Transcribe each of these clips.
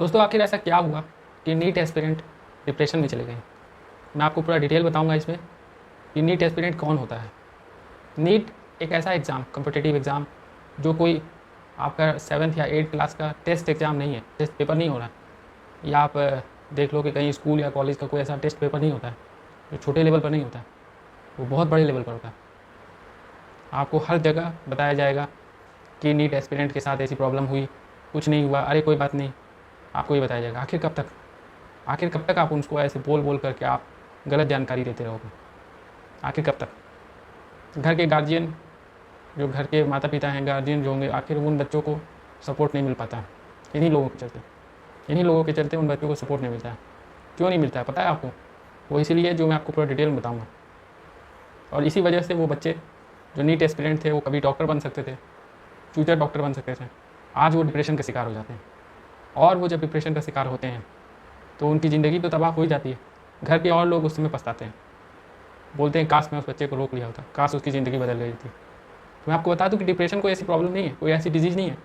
दोस्तों आखिर ऐसा क्या हुआ कि नीट एस्पिरेंट डिप्रेशन में चले गए। मैं आपको पूरा डिटेल बताऊंगा इसमें कि नीट एस्पिरेंट कौन होता है। नीट एक ऐसा एग्ज़ाम, कॉम्पिटिटिव एग्ज़ाम, जो कोई आपका 7th या 8th क्लास का टेस्ट एग्ज़ाम नहीं है, टेस्ट पेपर नहीं हो रहा है। या आप देख लो कि कहीं स्कूल या कॉलेज का कोई ऐसा टेस्ट पेपर नहीं होता है जो छोटे लेवल पर नहीं होता है, वो बहुत बड़े लेवल पर होता है। आपको हर जगह बताया जाएगा कि नीट एस्पिरेंट के साथ ऐसी प्रॉब्लम हुई, कुछ नहीं हुआ, अरे कोई बात नहीं, आपको ये बताया जाएगा। आखिर कब तक आप उनको ऐसे बोल बोल करके आप गलत जानकारी देते रहोगे? आखिर कब तक? घर के गार्जियन, जो घर के माता पिता हैं, गार्जियन जो होंगे, आखिर उन बच्चों को सपोर्ट नहीं मिल पाता है। इन्हीं लोगों के चलते उन बच्चों को सपोर्ट नहीं मिलता है। क्यों नहीं मिलता है पता है आपको? वो इसीलिए जो मैं आपको पूरा डिटेल में बताऊँगा। और इसी वजह से वो बच्चे जो नीट एस्पिरेंट थे, वो कभी डॉक्टर बन सकते थे, फ्यूचर डॉक्टर बन सकते थे, आज वो डिप्रेशन का शिकार हो जाते हैं। और वो जब डिप्रेशन का शिकार होते हैं तो उनकी ज़िंदगी तो तबाह हो ही जाती है। घर के और लोग उस समय पछताते हैं, बोलते हैं काश मैं उस बच्चे को रोक लिया होता, काश उसकी ज़िंदगी बदल गई थी। तो मैं आपको बता दूं कि डिप्रेशन कोई ऐसी प्रॉब्लम नहीं है, कोई ऐसी डिजीज़ नहीं है,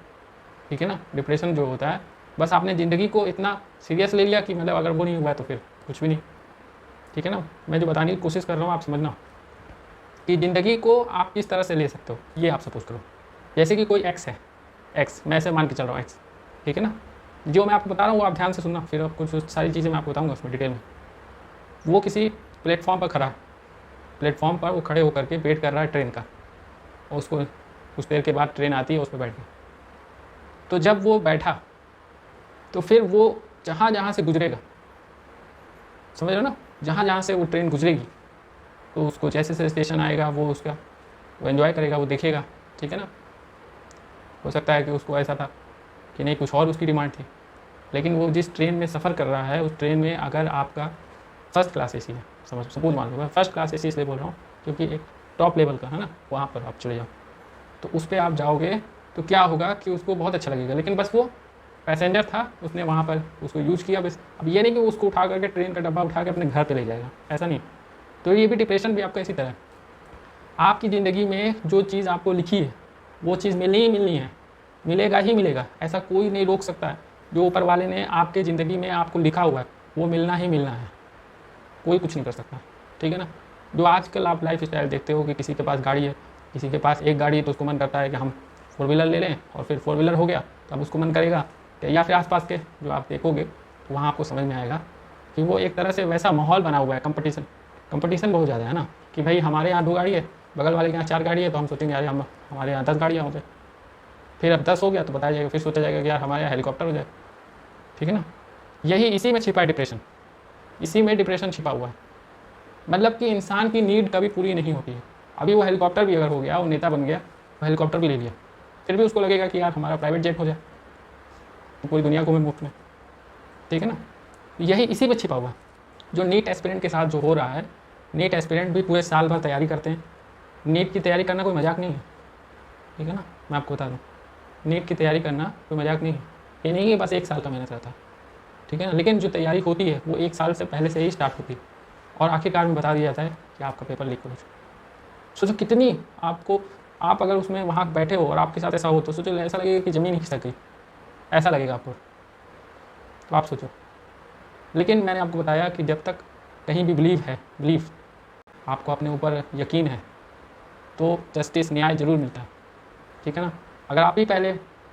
ठीक है ना। डिप्रेशन जो होता है, बस आपने ज़िंदगी को इतना सीरियस ले लिया कि मतलब अगर वो नहीं हुआ तो फिर कुछ भी नहीं, ठीक है ना। मैं जो बताने की कोशिश कर रहा हूँ आप समझना कि ज़िंदगी को आप किस तरह से ले सकते हो। ये आप सपोज करो जैसे कि कोई एक्स है, एक्स मैं ऐसे मान के चल रहा हूँ एक्स, ठीक है ना। जो मैं आपको बता रहा हूँ वो आप ध्यान से सुनना, फिर आपको कुछ सारी चीज़ें मैं आपको बताऊँगा उसमें डिटेल में। वो किसी प्लेटफॉर्म पर खड़ा है, प्लेटफॉर्म पर वो खड़े होकर के वेट कर रहा है ट्रेन का, और उसको कुछ देर के बाद ट्रेन आती है, उस पर बैठ गया। तो जब वो बैठा तो फिर वो जहाँ जहाँ से गुजरेगा, समझ रहे हो ना, जहाँ जहाँ से वो ट्रेन गुजरेगी तो उसको जैसे जैसे स्टेशन आएगा वो उसका वो एंजॉय करेगा, वो देखेगा, ठीक है ना। हो सकता है कि उसको ऐसा था कि नहीं कुछ और उसकी डिमांड थी, लेकिन वो जिस ट्रेन में सफ़र कर रहा है उस ट्रेन में अगर आपका फर्स्ट क्लास एसी है, सपोज मान लो, मैं फर्स्ट क्लास एसी इसलिए बोल रहा हूँ क्योंकि एक टॉप लेवल का है ना, वहाँ पर आप चले जाओ तो उस पर आप जाओगे तो क्या होगा कि उसको बहुत अच्छा लगेगा। लेकिन बस वो पैसेंजर था, उसने वहाँ पर उसको यूज़ किया बस। अब ये नहीं कि उसको उठा करके ट्रेन का डब्बा उठा के अपने घर पर ले जाएगा, ऐसा नहीं। तो ये भी डिप्रेशन भी आपका इसी तरह है। आपकी ज़िंदगी में जो चीज़ आपको लिखी है वो चीज़ मिलनी ही मिलनी है, मिलेगा ही मिलेगा, ऐसा कोई नहीं रोक सकता है। जो ऊपर वाले ने आपके ज़िंदगी में आपको लिखा हुआ है वो मिलना ही मिलना है, कोई कुछ नहीं कर सकता, ठीक है ना। जो आजकल आप लाइफ स्टाइल देखते हो कि किसी के पास गाड़ी है, किसी के पास एक गाड़ी है तो उसको मन करता है कि हम 4 व्हीलर ले लें, और फिर 4 व्हीलर हो गया तो अब उसको मन करेगा कि, या फिर आसपास के जो आप देखोगे तो वहाँ आपको समझ में आएगा कि वो एक तरह से वैसा माहौल बना हुआ है, कंपटीशन बहुत ज़्यादा है ना, कि भाई हमारे यहाँ 2 गाड़ी है, बगल वाले के यहाँ 4 गाड़ी है, तो हम सोचेंगे यार हमारे यहाँ 10 गाड़ियाँ हो जाए। फिर अब 10 हो गया तो बताया जाएगा, फिर सोचा जाएगा कि यार हमारे यहाँ हेलीकॉप्टर हो जाए, ठीक है ना। यही इसी में छिपा है डिप्रेशन, इसी में डिप्रेशन छिपा हुआ है। मतलब कि इंसान की नीड कभी पूरी नहीं होती है। अभी वो हेलीकॉप्टर भी अगर हो गया, वो नेता बन गया, वो हेलीकॉप्टर भी ले लिया, फिर भी उसको लगेगा कि यार हमारा प्राइवेट जेट हो जाए तो पूरी दुनिया घूमे मुफ्त में, ठीक है ना। यही इसी में छिपा हुआ है जो नीट एस्पिरेंट के साथ जो हो रहा है। नीट एस्पिरेंट भी पूरे साल भर तैयारी करते हैं। नीट की तैयारी करना कोई मजाक नहीं है, ठीक है ना। मैं आपको बता दूँ, नीट की तैयारी करना कोई मजाक नहीं है। ये नहीं है बस 1 साल का मेहनत रहता है, ठीक है ना। लेकिन जो तैयारी होती है वो 1 साल से पहले से ही स्टार्ट होती है, और आखिरकार में बता दिया जाता है कि आपका पेपर लीक हो जाए। सोचो कितनी आपको, आप अगर उसमें वहाँ बैठे हो और आपके साथ ऐसा हो तो सोचो ऐसा लगेगा कि ज़मीन ही खिसक गई, ऐसा लगेगा आपको। तो आप सोचो। लेकिन मैंने आपको बताया कि जब तक कहीं भी बिलीफ आपको अपने ऊपर यकीन है तो जस्टिस, न्याय ज़रूर मिलता है, ठीक है ना। अगर आप ही पहले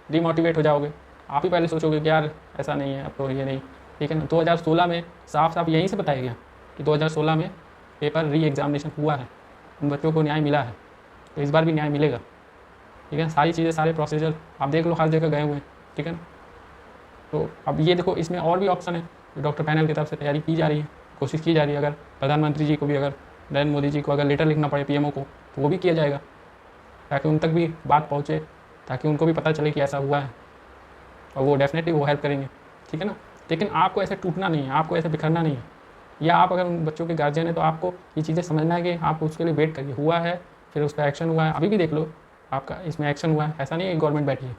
डिमोटिवेट हो जाओगे, आप ही पहले सोचोगे कि यार ऐसा नहीं है, अब तो ये नहीं, ठीक है ना। 2016 में साफ साफ यहीं से बताया गया कि 2016 में पेपर री एग्जामिनेशन हुआ है, उन बच्चों को न्याय मिला है, तो इस बार भी न्याय मिलेगा, ठीक है। सारी चीज़ें, सारे प्रोसीजर आप देख लो, हर जगह गए हुए हैं, ठीक है ना। तो अब ये देखो, इसमें और भी ऑप्शन है जो डॉक्टर पैनल की तरफ से तैयारी की जा रही है, कोशिश की जा रही है। अगर प्रधानमंत्री जी को भी, अगर नरेंद्र मोदी जी को अगर लेटर लिखना पड़े पीएमओ को, तो वो भी किया जाएगा ताकि उन तक भी बात पहुँचे, ताकि उनको भी पता चले कि ऐसा हुआ है, और वो डेफिनेटली वो हेल्प करेंगे, ठीक है ना। लेकिन आपको ऐसे टूटना नहीं है, आपको ऐसे बिखरना नहीं है। या आप अगर उन बच्चों के गार्जियन हैं तो आपको ये चीज़ें समझना है कि आप उसके लिए वेट करिए, हुआ है फिर उस पर एक्शन हुआ है। अभी भी देख लो आपका इसमें एक्शन हुआ है, ऐसा नहीं है गवर्नमेंट बैठी है।